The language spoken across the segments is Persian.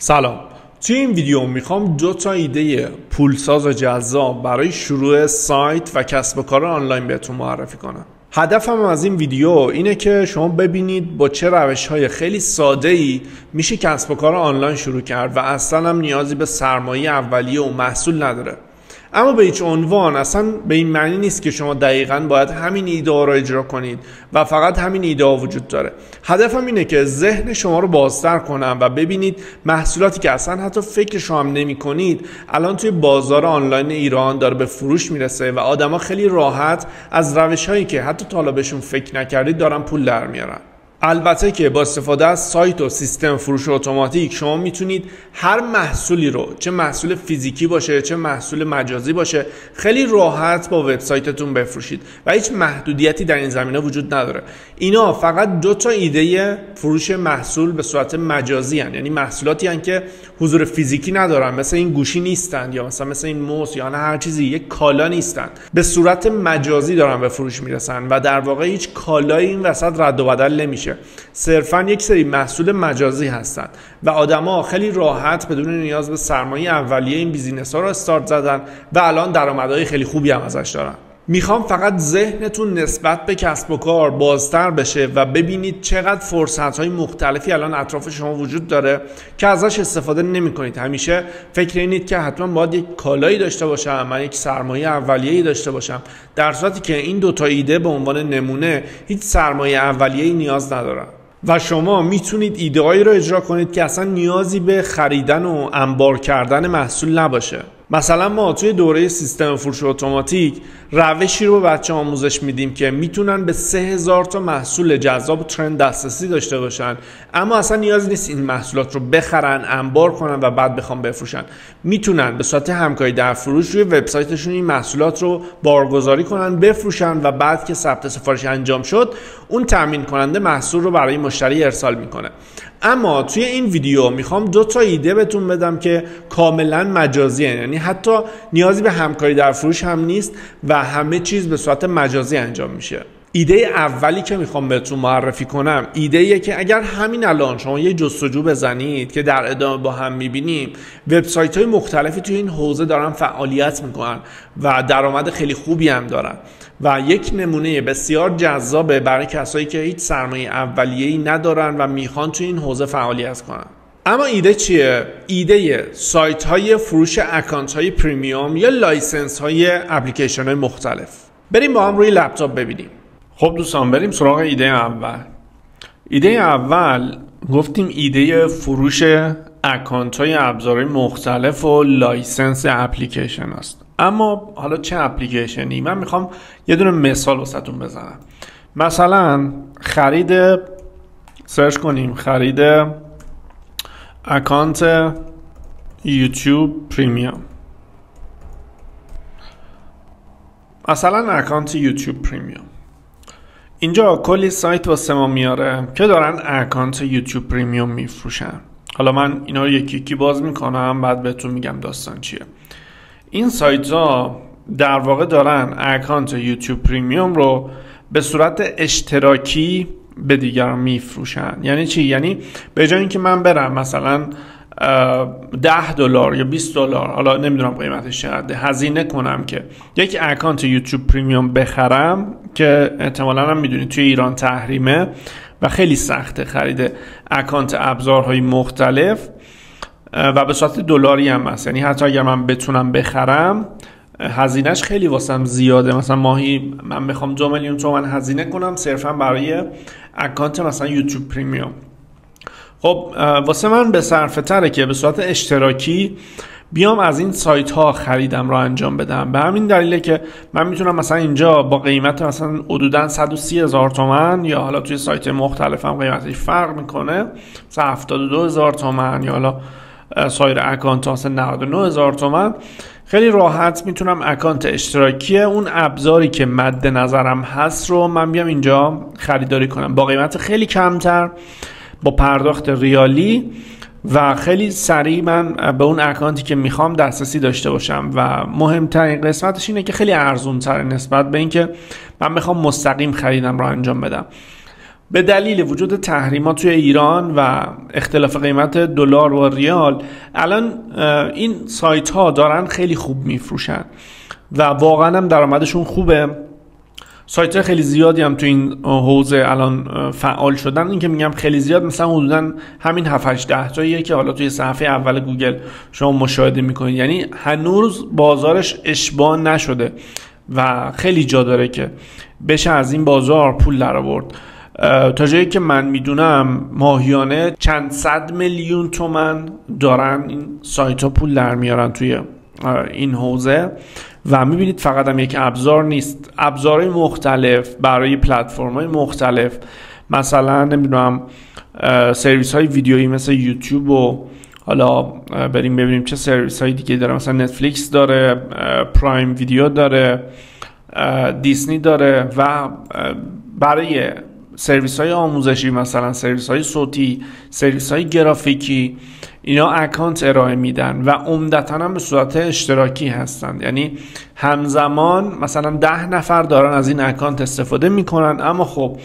سلام. توی این ویدیو میخوام 2 تا ایده پولساز و جذاب برای شروع سایت و کسب و کار آنلاین بهتون معرفی کنم. هدفم از این ویدیو اینه که شما ببینید با چه روش‌های خیلی ساده‌ای میشه کسب و کار آنلاین شروع کرد و اصلا هم نیازی به سرمایه اولیه و محصول نداره. اما به هیچ عنوان اصلا به این معنی نیست که شما دقیقاً باید همین ایده ها رو اجرا کنید و فقط همین ایده ها وجود داره. هدفم اینه که ذهن شما رو بازتر کنم و ببینید محصولاتی که اصلا حتی فکرش هم نمی کنید الان توی بازار آنلاین ایران داره به فروش میرسه و آدما خیلی راحت از روش‌هایی که حتی تا حالا بهشون فکر نکردید دارن پول در میارن. البته که با استفاده از سایت و سیستم فروش اتوماتیک شما میتونید هر محصولی رو، چه محصول فیزیکی باشه چه محصول مجازی باشه، خیلی راحت با وبسایتتون بفروشید و هیچ محدودیتی در این زمینه وجود نداره. اینا فقط 2 تا ایده فروش محصول به صورت مجازی هستند، یعنی محصولاتی هستند که حضور فیزیکی ندارن، مثل این گوشی نیستند یا مثل این موس یا هر چیزی، یک کالا نیستند، به صورت مجازی دارن به فروش میرسن و در واقع هیچ کالایی این وسط رد و بدل نمیشه. صرفا یک سری محصول مجازی هستند و آدما خیلی راحت بدون نیاز به سرمایه اولیه این بیزینس ها رو استارت زدن و الان درآمدهای خیلی خوبی هم ازش دارن. میخوام فقط ذهنتون نسبت به کسب و کار بازتر بشه و ببینید چقدر فرصت‌های مختلفی الان اطراف شما وجود داره که ازش استفاده نمی‌کنید. همیشه فکر اینید که حتما باید یک کالایی داشته باشم، من یک سرمایه اولیه‌ای داشته باشم، در صورتی که این 2 تا ایده به عنوان نمونه هیچ سرمایه اولیه‌ای نیاز ندارن و شما میتونید ایده‌هایی رو اجرا کنید که اصلا نیازی به خریدن و انبار کردن محصول نباشه. مثلا ما توی دوره سیستم فروش اتوماتیک روشی رو به بچه آموزش میدیم که میتونن به 3000 تا محصول جذاب و ترند دسترسی داشته باشن، اما اصلا نیاز نیست این محصولات رو بخرن، انبار کنن و بعد بخوام بفروشن. میتونن به صورت همکاری در فروش روی وبسایتشون این محصولات رو بارگذاری کنن، بفروشن و بعد که ثبت سفارش انجام شد اون تامین کننده محصول رو برای مشتری ارسال میکنه. اما توی این ویدیو میخوام 2 تا ایده بهتون بدم که کاملا مجازی هستند، یعنی حتی نیازی به همکاری در فروش هم نیست و همه چیز به صورت مجازی انجام میشه. ایده اولی که میخوام بهتون معرفی کنم ایده‌ایه که اگر همین الان شما یه جستجو بزنید که در ادامه با هم میبینیم، وبسایت‌های مختلفی توی این حوزه دارن فعالیت میکنن و درآمد خیلی خوبی هم دارن و یک نمونه بسیار جذابه برای کسایی که هیچ سرمایه اولیه‌ای ندارن و میخوان توی این حوزه فعالیت کنن. اما ایده چیه؟ ایده سایت‌های فروش اکانت‌های پریمیوم یا لایسنس‌های اپلیکیشن‌های مختلف. بریم با هم روی لپتاپ ببینیم. خب دوستان، بریم سراغ ایده اول. ایده اول گفتیم ایده فروش اکانت‌های ابزارهای مختلف و لایسنس اپلیکیشن است. اما حالا چه اپلیکیشنی؟ من میخوام یه دونه مثال واسهتون بزنم. مثلا سرچ کنیم خرید اکانت یوتیوب پریمیوم. مثلا اکانت یوتیوب پریمیوم، اینجا کلی سایت واسه ما میاره که دارن اکانت یوتیوب پریمیوم میفروشن. حالا من اینا رو یکی یکی باز میکنم بعد بهتون میگم داستان چیه. این سایت ها در واقع دارن اکانت یوتیوب پریمیوم رو به صورت اشتراکی به دیگران میفروشن. یعنی چی؟ یعنی به جای اینکه من برم مثلا $10 یا $20، حالا نمیدونم قیمتش چقدره، هزینه کنم که یک اکانت یوتیوب پریمیوم بخرم که احتمالاً هم میدونید توی ایران تحریمه و خیلی سخته خرید اکانت ابزارهای مختلف و به صورت دلاری هم هست. یعنی حتی اگر من بتونم بخرم هزینهش خیلی واسم زیاده. مثلا ماهی من بخوام 2 میلیون تومان هزینه کنم صرفا برای اکانت مثلا یوتیوب پریمیوم. خب واسه من به صرفه تره که به صورت اشتراکی بیام از این سایت ها خریدم رو انجام بدم. به همین دلیله که من میتونم مثلا اینجا با قیمت مثلا حدوداً 130,000 تومان یا حالا توی سایت مختلف هم قیمتش فرق میکنه، مثلا 72,000 تومان یا حالا سایر اکانت ها مثلا 99,000 تومان، خیلی راحت میتونم اکانت اشتراکی اون ابزاری که مد نظرم هست رو من بیام اینجا خریداری کنم با قیمت خیلی کمتر، با پرداخت ریالی و خیلی سریع من به اون اکانتی که میخوام دسترسی داشته باشم. و مهمترین قسمتش اینه که خیلی ارزون تره نسبت به اینکه من بخوام مستقیم خریدم رو انجام بدم. به دلیل وجود تحریمات توی ایران و اختلاف قیمت دلار و ریال الان این سایت ها دارن خیلی خوب میفروشن و واقعا هم درآمدشون خوبه. سایت های خیلی زیادی هم تو این حوزه الان فعال شدن. این که میگم خیلی زیاد، مثلا حدودا همین 7-8 تاییه که حالا توی صفحه اول گوگل شما مشاهده میکنید. یعنی هنوز بازارش اشباع نشده و خیلی جا داره که بشه از این بازار پول در آورد. تا جایی که من میدونم ماهیانه چند صد میلیون تومان دارن این سایت ها پول در میارن توی این حوزه. و میبینید فقط هم یک ابزار نیست، ابزارهای مختلف برای پلتفرم های مختلف، مثلا نمیدونم سرویس های ویدیویی مثل یوتیوب و حالا بریم ببینیم چه سرویس های دیگه داره، مثلا نتفلیکس داره، پرایم ویدیو داره، دیسنی داره و برای سرویس های آموزشی مثلا سرویس های صوتی، سرویس های گرافیکی، اینا اکانت ارائه میدن و عمدتاً هم به صورت اشتراکی هستن. یعنی همزمان مثلا 10 نفر دارن از این اکانت استفاده میکنن، اما خب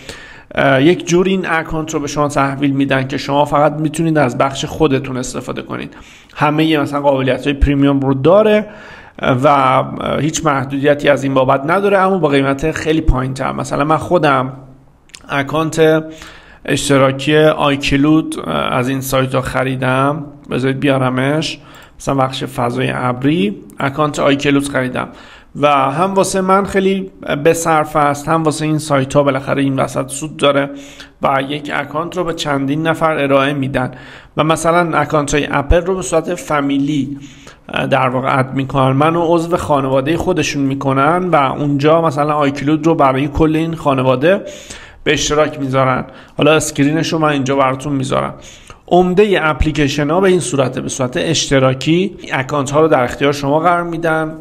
یک جور این اکانت رو به شما تحویل میدن که شما فقط میتونید از بخش خودتون استفاده کنید. همه مثلا قابلیت های پریمیوم رو داره و هیچ محدودیتی از این بابت نداره، اما با قیمت خیلی پایین‌تر. مثلا من خودم اکانت اشتراکی آیکلود از این سایت ها خریدم، بذارید بیارمش، مثلا بخش فضای ابری اکانت آیکلود خریدم و هم واسه من خیلی به صرف است، هم واسه این سایت ها بالاخره این وسط سود داره و یک اکانت رو به چندین نفر ارائه میدن و مثلا اکانت های اپل رو به صورت فامیلی در واقع اد میکنن، منو عضو خانواده خودشون میکنن و اونجا مثلا آیکلود رو برای کل این خانواده به اشتراک میذارن. حالا اسکرینش رو من اینجا براتون میذارم. عمده اپلیکیشن ها به این صورته، به صورت اشتراکی اکانت ها رو در اختیار شما قرار میدن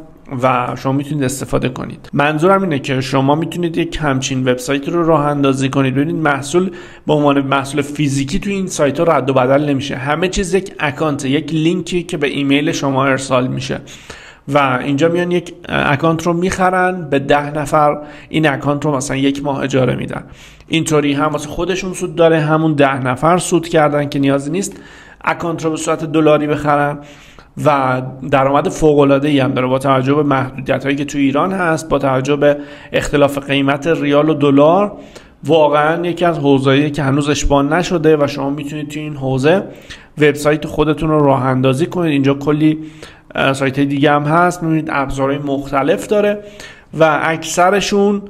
و شما میتونید استفاده کنید. منظورم اینه که شما میتونید یک همچین وبسایت رو راه اندازی کنید. ببینید محصول به عنوان محصول فیزیکی تو این سایت ها رد و بدل نمیشه، همه چیز یک اکانت، یک لینکی که به ایمیل شما ارسال میشه و اینجا میان یک اکانت رو میخرن، به 10 نفر این اکانت رو مثلا 1 ماه اجاره میدن. اینطوری هم واسه خودشون سود داره، همون 10 نفر سود کردن که نیازی نیست اکانت رو به صورت دلاری بخرن و درآمد فوق العاده ای هم داره با توجه به محدودیت هایی که تو ایران هست، با توجه به اختلاف قیمت ریال و دلار. واقعا یکی از حوزه‌ای که هنوز اشباع نشده و شما میتونید تو این حوزه وبسایت خودتون رو راه اندازی کنید. اینجا کلی سایت دیگه هم هست، میبینید ابزارهای مختلف داره و اکثرشون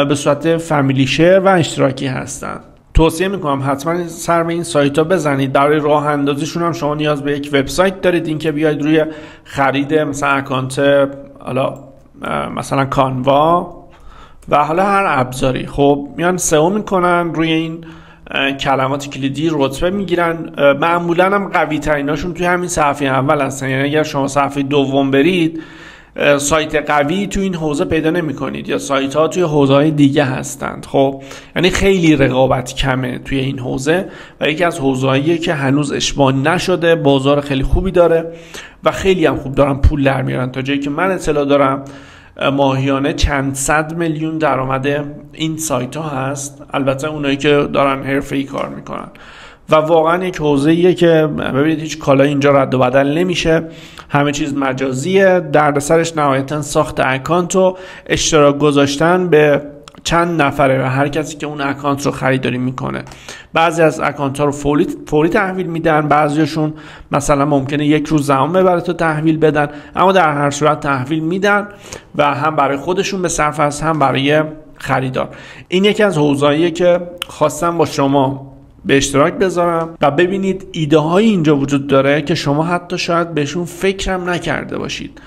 به صورت فامیلی شیر و اشتراکی هستن. توصیه میکنم حتما سر به این سایت ها بزنید. برای راه اندازیشون هم شما نیاز به یک وبسایت دارید، این که بیاید روی خرید مثلا اکانت حالا مثلا کانوا و حالا هر ابزاری، خب میان سئو میکنن، روی این کلمات کلیدی رتبه میگیرن. معمولا هم قوی تریناشون توی همین صفحه اول هستن. یعنی اگر شما صفحه دوم برید سایت قوی تو این حوزه پیدا نمی کنید یا سایت ها توی حوزه های دیگه هستند. خب یعنی خیلی رقابت کمه توی این حوزه و یکی از حوزه هاییه که هنوز اشباع نشده، بازار خیلی خوبی داره و خیلی هم خوب دارن پول در میارن. تا جایی که من اطلاع دارم ماهیانه چند صد میلیون درآمد این سایت ها هست، البته اونایی که دارن حرفه‌ای کار میکنن و واقعا یک حوزه‌ایه که ببینید هیچ کالای اینجا رد و بدل نمیشه، همه چیز مجازیه. دردسرش نهایتا ساخت اکانت و اشتراک گذاشتن به چند نفره و هر کسی که اون اکانت رو خریداری میکنه. بعضی از اکانت ها رو فوری تحویل میدن، بعضیشون مثلا ممکنه 1 روز زمان ببره تا تحویل بدن، اما در هر صورت تحویل میدن و هم برای خودشون به صرف است هم برای خریدار. این یکی از حوزه‌ایه که خواستم با شما به اشتراک بذارم و ببینید ایده های اینجا وجود داره که شما حتی شاید بهشون فکرم نکرده باشید.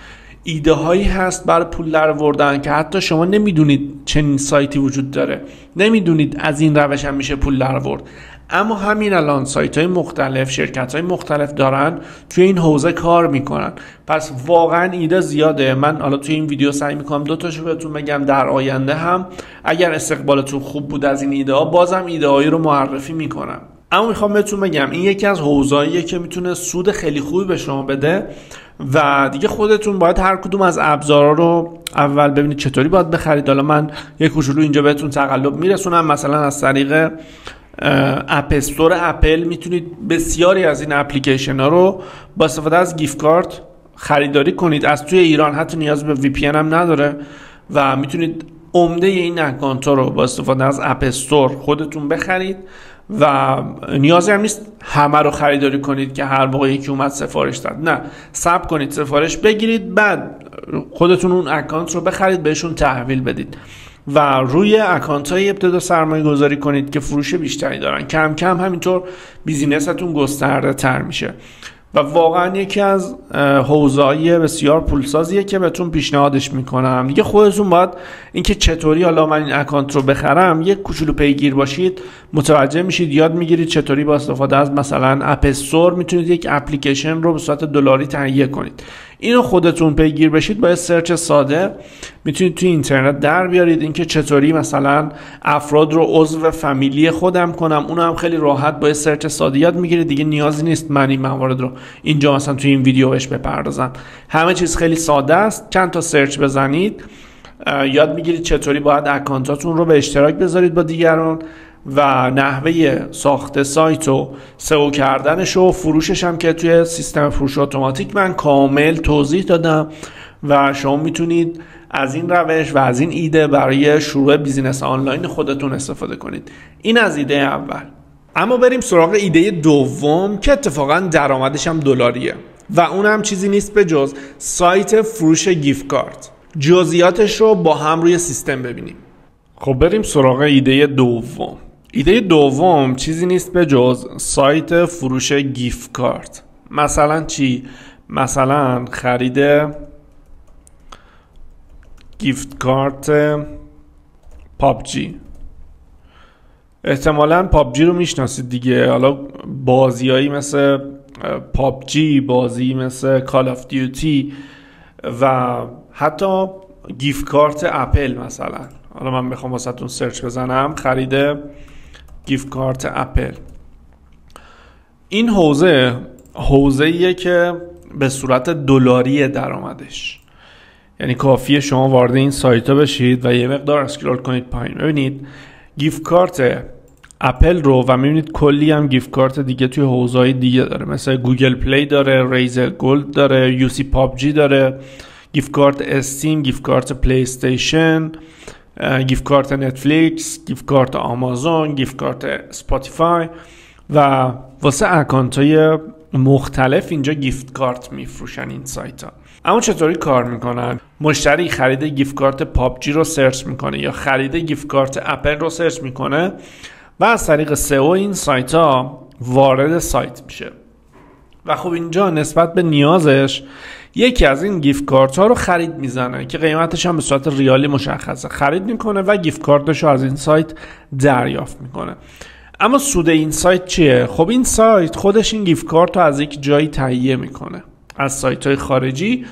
ایده هایی هست برای پول درآوردن که حتی شما نمیدونید چنین سایتی وجود داره، نمیدونید از این روش هم میشه پول درآورد، اما همین الان سایت های مختلف، شرکت های مختلف دارن توی این حوزه کار میکنن. پس واقعا ایده زیاده. من حالا توی این ویدیو سعی میکنم 2 تاشو بهتون بگم، در آینده هم اگر استقبالتون خوب بود از این ایده ها بازم ایده هایی رو معرفی میکنم. اما میخوام بهتون بگم این یکی از حوزه‌ایه که میتونه سود خیلی خوبی به شما بده و دیگه خودتون باید هر کدوم از ابزارا رو اول ببینید چطوری باید بخرید. حالا من یک کوچولو اینجا بهتون تقلب میرسونم. مثلا از طریق اپ استور اپل میتونید بسیاری از این اپلیکیشن ها رو با استفاده از گیفت کارت خریداری کنید. از توی ایران حتی نیاز به VPN هم نداره و میتونید عمده این اکانت ها رو با استفاده از اپ استور خودتون بخرید و نیازی هم نیست همه رو خریداری کنید که هر موقع یکی اومد سفارش داد. نه، صبر کنید سفارش بگیرید، بعد خودتون اون اکانت رو بخرید بهشون تحویل بدید و روی اکانت های ابتدا سرمایه گذاری کنید که فروش بیشتری دارن. کم کم همینطور بیزینستون گسترده تر میشه و واقعا یکی از حوزه‌های بسیار پولسازیه که بهتون پیشنهادش میکنم. دیگه خودتون باید اینکه چطوری حالا من این اکانت رو بخرم یک کوچولو پیگیر باشید، متوجه میشید، یاد میگیرید چطوری با استفاده از مثلا اپ استور میتونید یک اپلیکیشن رو به صورت دلاری تهیه کنید. اینو خودتون پیگیر بشید با سرچ ساده میتونید توی اینترنت در بیارید اینکه چطوری مثلا افراد رو عضو فامیلی خودم کنم. اونو هم خیلی راحت با سرچ ساده یاد میگیرید. دیگه نیازی نیست من این موارد رو اینجا مثلا توی این ویدیو بهش بپردازم. همه چیز خیلی ساده است. چند تا سرچ بزنید یاد میگیرید چطوری باید اکانتاتون رو به اشتراک بذارید با دیگران و نحوه ساخت سایت و سئو کردنش و فروشش هم که توی سیستم فروش اتوماتیک من کامل توضیح دادم و شما میتونید از این روش و از این ایده برای شروع بیزینس آنلاین خودتون استفاده کنید. این از ایده اول. اما بریم سراغ ایده دوم که اتفاقا درآمدش هم دلاریه و اون هم چیزی نیست به جز سایت فروش گیفت کارت. جزئیاتش رو با هم روی سیستم ببینیم. خب بریم سراغ ایده دوم. ایده دوم چیزی نیست به جز سایت فروش گیفت کارت. مثلا چی؟ مثلا خرید گیفت کارت پابجی. احتمالاً پابجی رو میشناسید دیگه. حالا بازیایی مثل پابجی، بازی مثل کال آف دیوتی و حتی گیفت کارت اپل مثلا. حالا من بخوام واسهتون سرچ بزنم خرید گیفت کارت اپل. این حوزه‌ایه که به صورت دلاری درآمدش، یعنی کافیه شما وارد این سایت ها بشید و یه مقدار اسکرول کنید پایین ببینید گیفت کارت اپل رو و میبینید کلی هم گیفت کارت دیگه توی حوزه‌های دیگه داره، مثل گوگل پلی داره، ریزر گولد داره، یوسی پابجی داره، گیفت کارت استیم، گیفت کارت پلی استیشن، گیفت کارت نتفلیکس، گیفت کارت آمازون، گیفت کارت اسپاتیفای و واسه اکانت‌های مختلف اینجا گیفت کارت میفروشن این سایت ها. اما چطوری کار میکنن؟ مشتری خرید گیفت کارت پابجی رو سرچ میکنه یا خرید گیفت کارت اپل رو سرچ میکنه و از طریق سئو این سایت ها وارد سایت میشه و خب اینجا نسبت به نیازش یکی از این گیفت کارت ها رو خرید میزنه که قیمتش هم به صورت ریالی مشخصه. خرید میکنه و گیفت کارتش رو از این سایت دریافت میکنه. اما سود این سایت چیه؟ خب این سایت خودش این گیفت کارت رو از یک جایی تهیه میکنه، از سایت های خارجی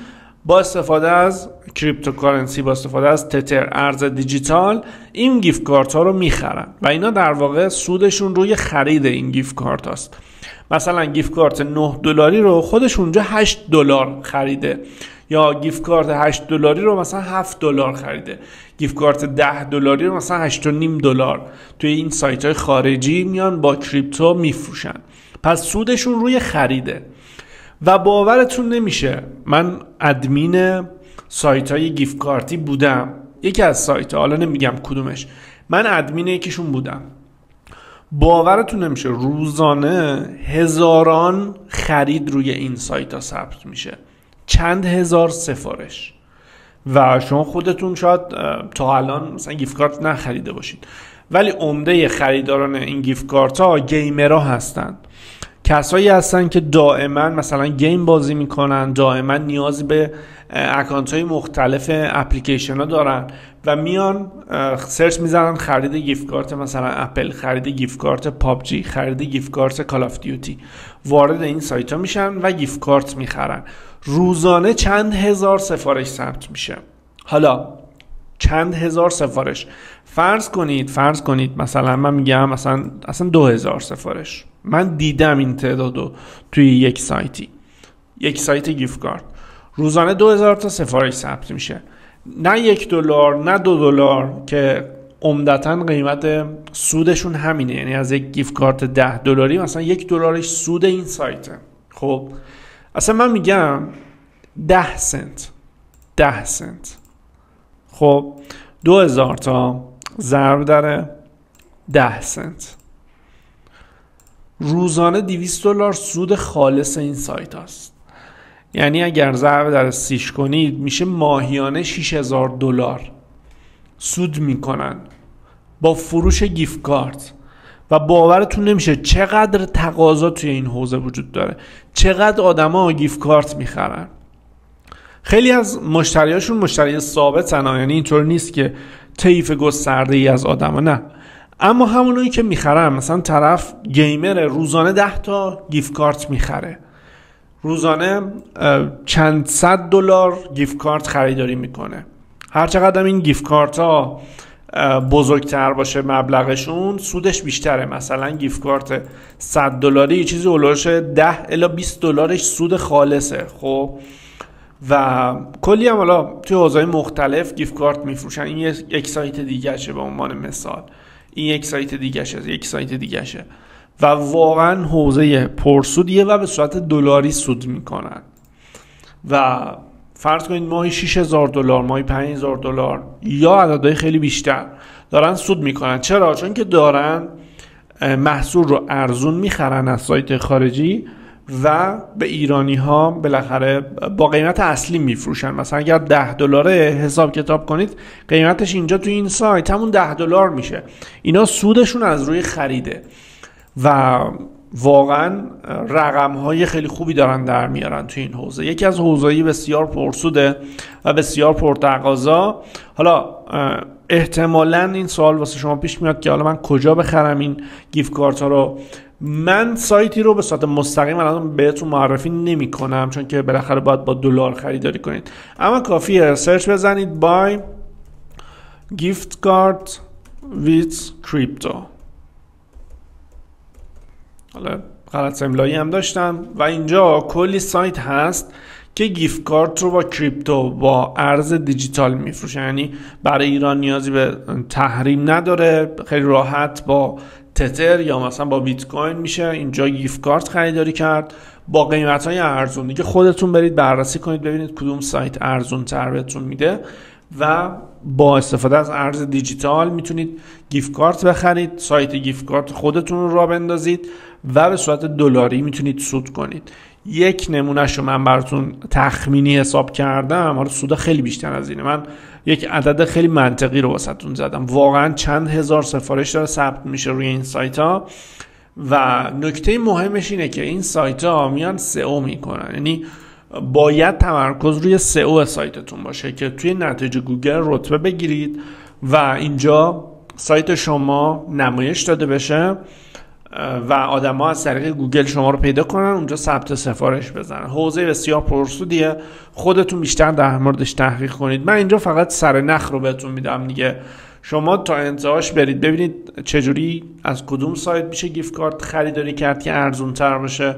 با استفاده از کریپتوکارنسی، با استفاده از تتر، ارز دیجیتال این گیفت کارت ها رو میخرن و اینا در واقع سودشون روی خرید این گیفت کارت هست. مثلا گیفت کارت $9 رو خودش اونجا $8 خریده یا گیفت کارت $8 رو مثلا $7 خریده، گیفت کارت $10 رو مثلا $8.5 توی این سایت های خارجی میان با کریپتو میفروشن. پس سودشون روی خریده و باورتون نمیشه من ادمین سایت های گیفت کارتی بودم. یکی از سایت ها، حالا نمیگم کدومش، من ادمین یکیشون بودم. باورتون نمیشه روزانه هزاران خرید روی این سایت ها ثبت میشه، چند هزار سفارش و شما خودتون شاید تا الان مثلا گیفت کارت نخریده باشید ولی عمده خریداران این گیفت کارت ها گیمرها هستن، کسایی هستن که دائما مثلا گیم بازی میکنن، دائما نیازی به اکانت های مختلف اپلیکیشن ها دارن و میان سرچ میزنن خرید گیفت کارت مثلا اپل، خرید گیفت کارت پابجی، خرید گیفت کارت کال آف دیوتی، وارد این سایت ها میشن و گیفت کارت میخرن. روزانه چند هزار سفارش ثبت میشه. حالا چند هزار سفارش. فرض کنید مثلا من میگم اصلا 2000 سفارش. من دیدم این تعدادو توی یک سایت گیفت کارت روزانه 2000 تا سفارش ثبت میشه. نه $1 نه $2 که عمدتاً قیمت سودشون همینه، یعنی از یک گیفت کارت $10 مثلا $1 سود این سایته. خب اصلا من میگم 10 سنت. خب 2000 تا ضرب در 10 سنت روزانه $200 سود خالص این سایت هست. یعنی اگر ضرب در 30 کنید میشه ماهیانه $6000 سود میکنن با فروش گیفت کارت. و باورتون نمیشه چقدر تقاضا توی این حوزه وجود داره، چقدر آدما گیفت کارت میخرن. خیلی از مشتریاشون مشتری ثابتن، یعنی اینطور نیست که طیف گسترده ای از آدما، نه، اما همونایی که میخرن. مثلا طرف گیمر روزانه 10 تا گیفت کارت میخره، روزانه چند $100 گیفت کارت خریداری میکنه. هر چقدر این گیفت کارت ها بزرگتر باشه مبلغشون، سودش بیشتره. مثلا گیفت کارت $100 یه چیزی اولش 10 الی $20 سود خالصه. خب و کلی هم حالا توی حوزه‌های مختلف گیفت کارت میفروشن. این یک سایت دیگه‌شه به عنوان مثال، این یک سایت دیگه‌شه و واقعا حوزه پرسودیه و به صورت دلاری سود میکنن. و فرض کنید ماهی $6000، ماهی $5000 یا عددهای خیلی بیشتر دارن سود میکنن. چرا؟ چون که دارن محصول رو ارزون میخرن از سایت خارجی و به ایرانی ها بالاخره با قیمت اصلی میفروشن. مثلا اگر $10 حساب کتاب کنید، قیمتش اینجا تو این سایت همون $10 میشه. اینا سودشون از روی خریده و واقعا رقم‌های خیلی خوبی دارن در میارن تو این حوزه. یکی از حوزه‌ای بسیار پرسوده و بسیار پرتقاضا. حالا احتمالاً این سوال واسه شما پیش میاد که حالا من کجا بخرم این گیفت کارت ها رو؟ من سایتی رو به صورت مستقیم الان بهتون معرفی نمی کنم، چون که بالاخره باید با دلار خریداری کنید، اما کافیه سرچ بزنید buy gift card with crypto. حالا غلط املایی هم داشتم. و اینجا کلی سایت هست که گیفت کارت رو با کریپتو، با ارز دیجیتال میفروشن. یعنی برای ایران نیازی به تحریم نداره، خیلی راحت با تتر یا مثلا با بیت کوین میشه اینجا گیفت کارت خریداری کرد با قیمت‌های ارزون. دیگه خودتون برید بررسی کنید ببینید کدوم سایت ارزون تر بهتون میده و با استفاده از ارز دیجیتال میتونید گیفت کارت بخرید، سایت گیفت کارت خودتون رو راه بندازید و به صورت دلاری میتونید سود کنید. یک نمونهش رو من براتون تخمینی حساب کردم، حالا سود خیلی بیشتر از اینه. من یک عدد خیلی منطقی رو واسهتون زدم. واقعا چند هزار سفارش داره ثبت میشه روی این سایت ها و نکته مهمش اینه که این سایت ها میان سئو میکنن. یعنی باید تمرکز روی سئو سایتتون باشه که توی نتایج گوگل رتبه بگیرید و اینجا سایت شما نمایش داده بشه و آدم‌ها از طریق گوگل شما رو پیدا کنن، اونجا ثبت سفارش بزنن. حوزه بسیار پرسودیه، خودتون بیشتر در موردش تحقیق کنید. من اینجا فقط سر نخ رو بهتون میدم دیگه، شما تا انتهاش برید ببینید چجوری از کدوم سایت میشه گیفت کارت خریداری کرد که ارزون تر باشه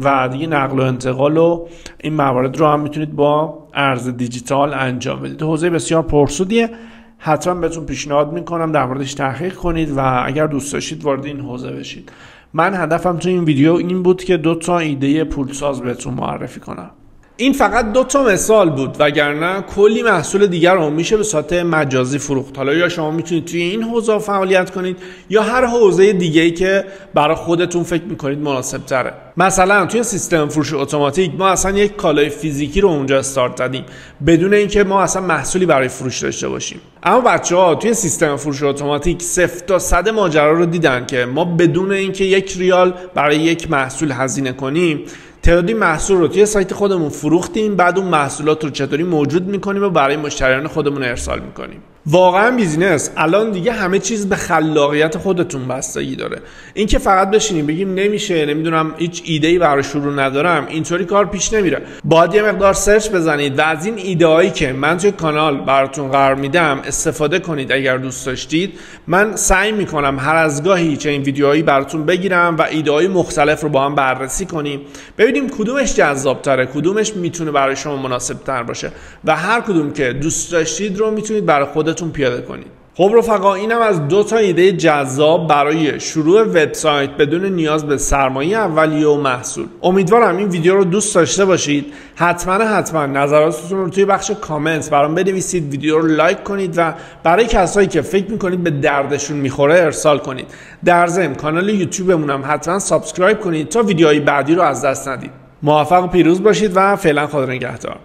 و دیگه نقل و انتقال و این موارد رو هم میتونید با ارز دیجیتال انجام بدید. حوزه بسیار پرسودیه، حتما بهتون پیشنهاد میکنم در موردش تحقیق کنید و اگر دوست داشتید وارد این حوزه بشید. من هدفم تو این ویدیو این بود که 2 ایده پولساز بهتون معرفی کنم. این فقط 2 مثال بود، وگرنه کلی محصول دیگر رو میشه به صورت مجازی فروخت. حالا یا شما میتونید توی این حوزه فعالیت کنید یا هر حوزه دیگه‌ای که برای خودتون فکر میکنید مناسب تره. مثلا توی سیستم فروش اتوماتیک ما اصلا یک کالای فیزیکی رو اونجا استارت زدیم بدون اینکه ما اصلا محصولی برای فروش داشته باشیم. اما بچه‌ها توی سیستم فروش اتوماتیک 0 تا 100 ماجرا رو دیدن که ما بدون اینکه 1 ریال برای یک محصول هزینه کنیم تعدادی محصول رو توی سایت خودمون فروختیم، بعد اون محصولات رو چطوری موجود میکنیم و برای مشتریان خودمون ارسال میکنیم. واقعا بیزینس الان دیگه همه چیز به خلاقیت خودتون بستگی داره. این که فقط بشینیم بگیم نمیشه، نمیدونم هیچ ایده‌ای برای شروع ندارم، اینطوری کار پیش نمیره. باید یه مقدار سرچ بزنید و از این ایده‌هایی که من توی کانال براتون قرار میدم استفاده کنید اگر دوست داشتید. من سعی میکنم هر از گاهی چنین ویدیوهایی براتون بگیرم و ایده‌های مختلف رو با هم بررسی کنیم، ببینیم کدومش جذاب‌تره، کدومش میتونه برای شما مناسب‌تر باشه و هر کدوم که دوست داشتید رو میتونید برای خودتون پیاده کنید. خب رفقا، اینم از 2 تا ایده جذاب برای شروع وبسایت بدون نیاز به سرمایه اولیه و محصول. امیدوارم این ویدیو رو دوست داشته باشید. حتما نظراتتون رو توی بخش کامنت برام بنویسید، ویدیو رو لایک کنید و برای کسایی که فکر میکنید به دردشون میخوره ارسال کنید. در ضمن کانال یوتیوبمون هم حتما سابسکرایب کنید تا ویدیوهای بعدی رو از دست ندید. موفق و پیروز باشید و فعلا خدا نگهدار.